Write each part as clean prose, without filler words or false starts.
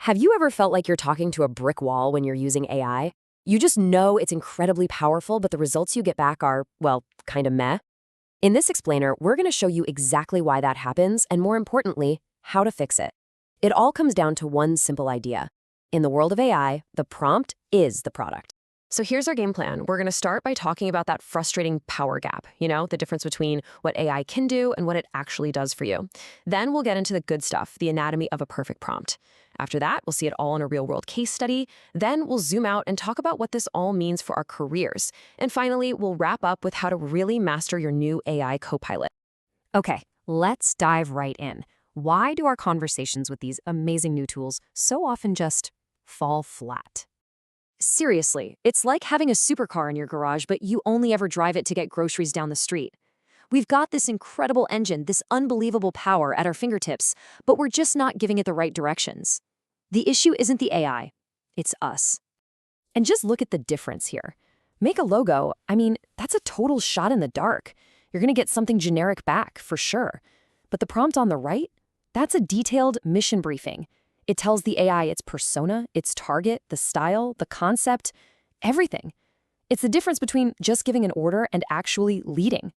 Have you ever felt like you're talking to a brick wall when you're using AI? You just know it's incredibly powerful, but the results you get back are, well, kind of meh. In this explainer, we're going to show you exactly why that happens and, more importantly, how to fix it. It all comes down to one simple idea. In the world of AI, the prompt is the product. So here's our game plan. We're going to start by talking about that frustrating power gap, the difference between what AI can do and what it actually does for you. Then we'll get into the good stuff, the anatomy of a perfect prompt. After that, we'll see it all in a real-world case study. Then we'll zoom out and talk about what this all means for our careers. And finally, we'll wrap up with how to really master your new AI copilot. Okay, let's dive right in. Why do our conversations with these amazing new tools so often just fall flat? Seriously, it's like having a supercar in your garage, but you only ever drive it to get groceries down the street. We've got this incredible engine, this unbelievable power at our fingertips, but we're just not giving it the right directions. The issue isn't the AI, it's us. And just look at the difference here. Make a logo, that's a total shot in the dark. You're going to get something generic back, for sure. But the prompt on the right? That's a detailed mission briefing. It tells the AI its persona, its target, the style, the concept, everything. It's the difference between just giving an order and actually leading.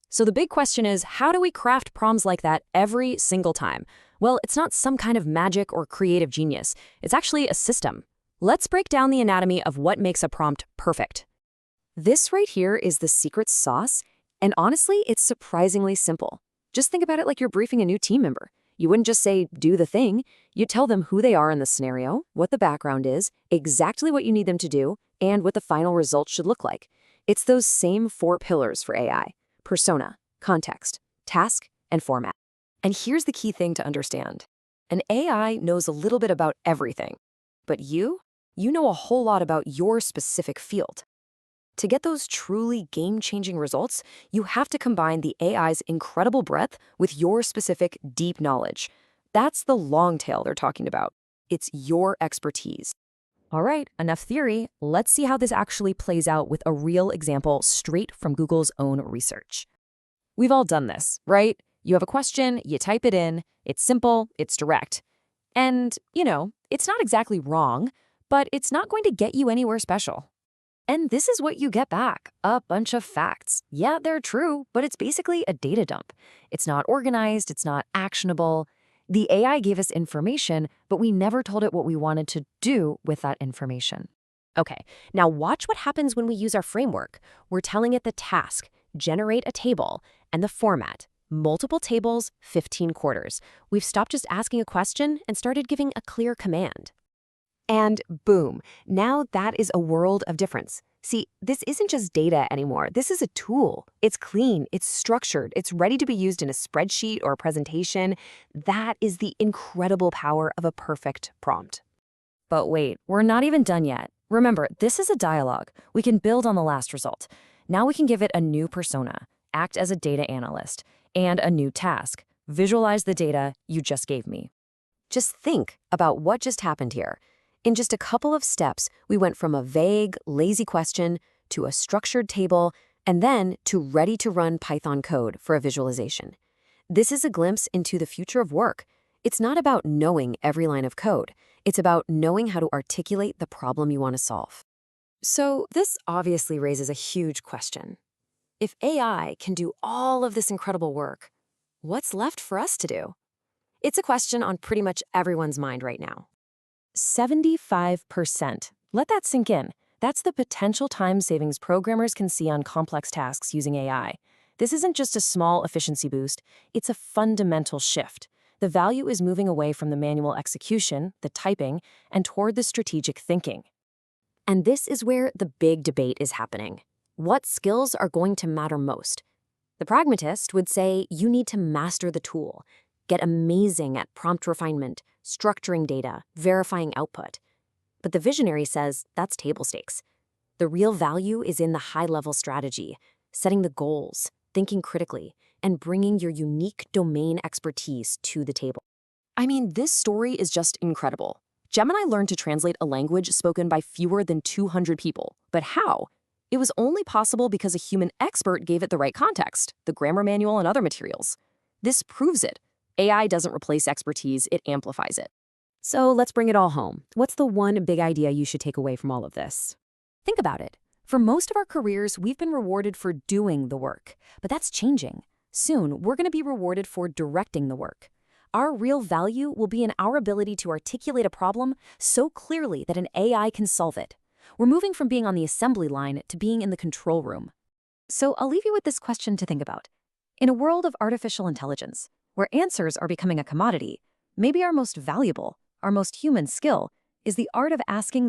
So the big question is, how do we craft prompts like that every single time? Well, it's not some kind of magic or creative genius. It's actually a system. Let's break down the anatomy of what makes a prompt perfect. This right here is the secret sauce, and honestly, it's surprisingly simple. Just think about it like you're briefing a new team member. You wouldn't just say, do the thing. You tell them who they are in the scenario, what the background is, exactly what you need them to do, and what the final result should look like. It's those same 4 pillars for AI: persona, context, task, and format. And here's the key thing to understand. An AI knows a little bit about everything, but you know a whole lot about your specific field. To get those truly game-changing results, you have to combine the AI's incredible breadth with your specific deep knowledge. That's the long tail they're talking about. It's your expertise. All right, enough theory. Let's see how this actually plays out with a real example straight from Google's own research. We've all done this, right? You have a question, you type it in, it's simple, it's direct. And, it's not exactly wrong, but it's not going to get you anywhere special. And this is what you get back, a bunch of facts. Yeah, they're true, but it's basically a data dump. It's not organized, it's not actionable. The AI gave us information, but we never told it what we wanted to do with that information. Okay, now watch what happens when we use our framework. We're telling it the task, generate a table, and the format, multiple tables, 15 quarters. We've stopped just asking a question and started giving a clear command. And boom, now that is a world of difference. See, this isn't just data anymore. This is a tool. It's clean, it's structured, it's ready to be used in a spreadsheet or a presentation. That is the incredible power of a perfect prompt. But wait, we're not even done yet. Remember, this is a dialogue. We can build on the last result. Now we can give it a new persona, act as a data analyst, and a new task. Visualize the data you just gave me. Just think about what just happened here. In just a couple of steps, we went from a vague, lazy question to a structured table, and then to ready-to-run Python code for a visualization. This is a glimpse into the future of work. It's not about knowing every line of code. It's about knowing how to articulate the problem you want to solve. So this obviously raises a huge question. If AI can do all of this incredible work, what's left for us to do? It's a question on pretty much everyone's mind right now. 75%. Let that sink in. That's the potential time savings programmers can see on complex tasks using AI. This isn't just a small efficiency boost, it's a fundamental shift. The value is moving away from the manual execution, the typing, and toward the strategic thinking. And this is where the big debate is happening. What skills are going to matter most? The pragmatist would say you need to master the tool, get amazing at prompt refinement, structuring data, verifying output. But the visionary says that's table stakes. The real value is in the high-level strategy, setting the goals, thinking critically, and bringing your unique domain expertise to the table. This story is just incredible. Gemini learned to translate a language spoken by fewer than 200 people. But how? It was only possible because a human expert gave it the right context, the grammar manual and other materials. This proves it. AI doesn't replace expertise, it amplifies it. So let's bring it all home. What's the one big idea you should take away from all of this? Think about it. For most of our careers, we've been rewarded for doing the work, but that's changing. Soon, we're going to be rewarded for directing the work. Our real value will be in our ability to articulate a problem so clearly that an AI can solve it. We're moving from being on the assembly line to being in the control room. So I'll leave you with this question to think about. In a world of artificial intelligence, where answers are becoming a commodity, maybe our most valuable, our most human skill is the art of asking